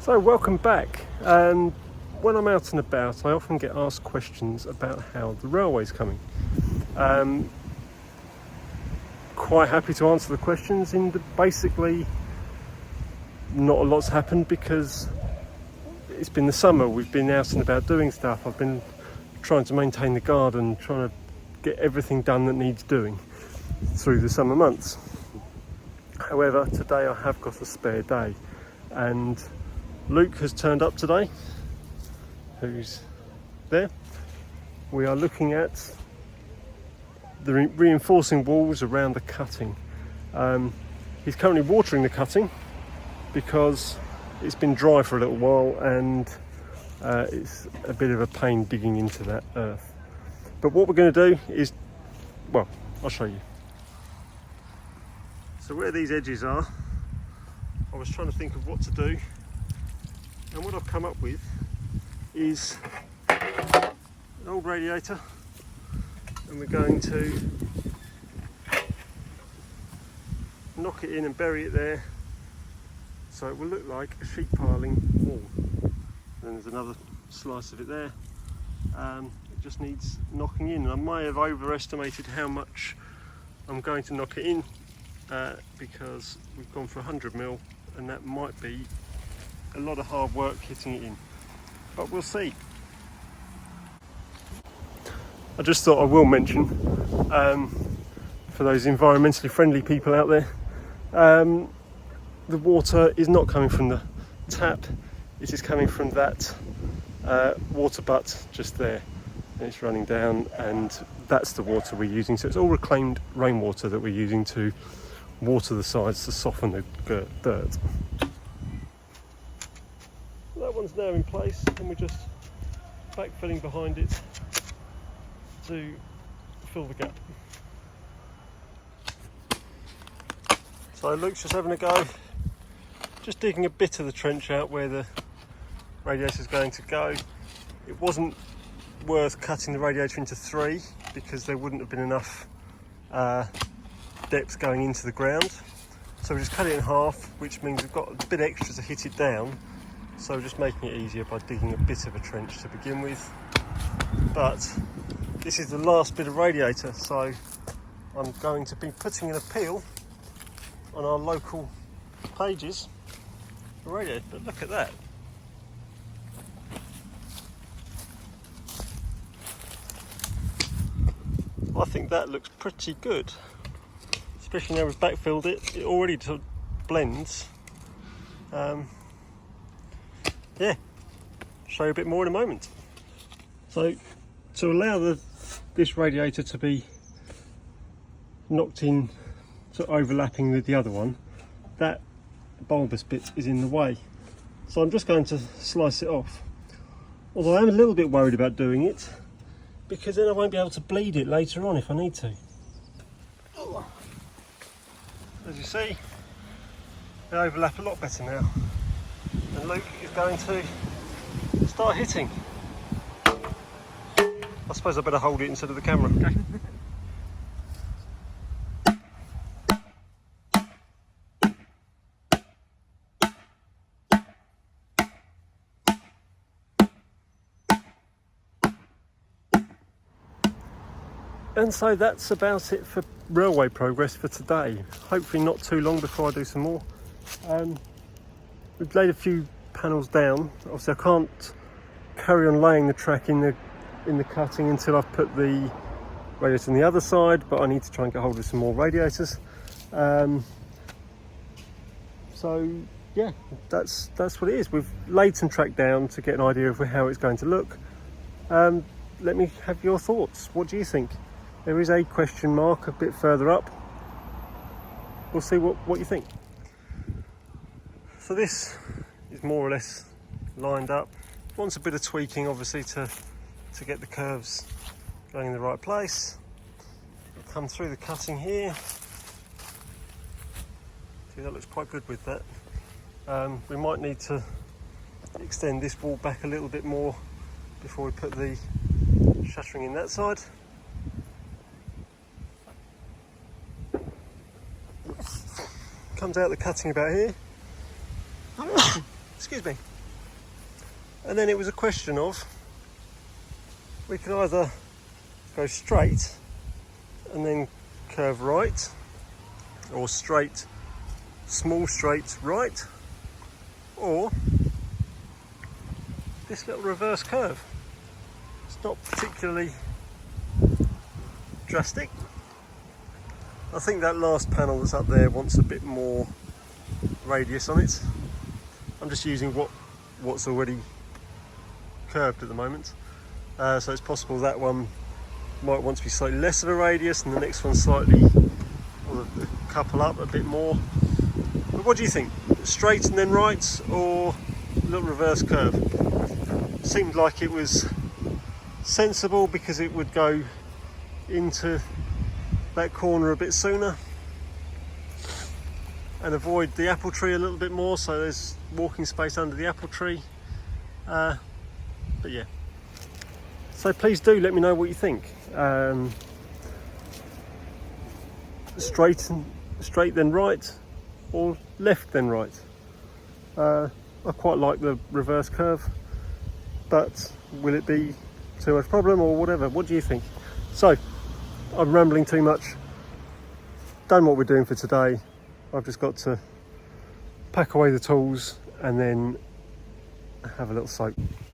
So welcome back. When I'm out and about, I often get asked questions about how the railway's coming. Quite happy to answer the questions. Basically, not a lot's happened because it's been the summer. We've been out and about doing stuff. I've been trying to maintain the garden, trying to get everything done that needs doing through the summer months. However, today I have got a spare day, and Luke has turned up today, who's there. We are looking at the reinforcing walls around the cutting. He's currently watering the cutting because it's been dry for a little while and it's a bit of a pain digging into that earth. But what we're going to do is, well, I'll show you. So where these edges are, I was trying to think of what to do, and what I've come up with is an old radiator, and we're going to knock it in and bury it there so it will look like a sheet piling wall. Then there's another slice of it there. It just needs knocking in. I may have overestimated how much I'm going to knock it in because we've gone for 100mm, and that might be a lot of hard work hitting it in, but we'll see. I just thought I will mention, for those environmentally friendly people out there, the water is not coming from the tap, it is coming from that water butt just there, and it's running down, and that's the water we're using. So it's all reclaimed rainwater that we're using to water the sides to soften the dirt. That one's now in place, and we're just backfilling behind it to fill the gap. So Luke's just having a go, just digging a bit of the trench out where the radiator is going to go. It wasn't worth cutting the radiator into 3 because there wouldn't have been enough depth going into the ground. So we just cut it in half, which means we've got a bit extra to hit it down. So we're just making it easier by digging a bit of a trench to begin with. But this is the last bit of radiator, so I'm going to be putting an appeal on our local pages for radiator. But look at that. I think that looks pretty good, especially now we've backfilled it. It already blends. Yeah, show you a bit more in a moment. So to allow this radiator to be knocked in, sort of overlapping with the other one, that bulbous bit is in the way. So I'm just going to slice it off. Although I am a little bit worried about doing it, because then I won't be able to bleed it later on if I need to. As you see, they overlap a lot better now. And Luke is going to start hitting. I suppose I better hold it instead of the camera. Okay. And so that's about it for railway progress for today. Hopefully not too long before I do some more. We've laid a few panels down. Obviously I can't carry on laying the track in the cutting until I've put the radiator on the other side, but I need to try and get hold of some more radiators. So yeah, that's what it is. We've laid some track down to get an idea of how it's going to look. Let me have your thoughts. What do you think? There is a question mark a bit further up. We'll see what you think. So this is more or less lined up. Wants a bit of tweaking, obviously, to get the curves going in the right place. We'll come through the cutting here. See, that looks quite good with that. We might need to extend this wall back a little bit more before we put the shuttering in that side. Comes out the cutting about here. Excuse me. And then it was a question of, we can either go straight and then curve right, or straight, small straight right, or this little reverse curve. It's not particularly drastic. I think that last panel that's up there wants a bit more radius on it. I'm just using what's already curved at the moment, so it's possible that one might want to be slightly less of a radius and the next one slightly, or a couple up a bit more. But what do you think? Straight and then right, or a little reverse curve? Seemed like it was sensible because it would go into that corner a bit sooner and avoid the apple tree a little bit more, so there's walking space under the apple tree. But yeah, so please do let me know what you think. Straight then right, or left then right. I quite like the reverse curve, but will it be too much problem or whatever? What do you think? So I'm rambling too much. Done what we're doing for today. I've just got to pack away the tools and then have a little soak.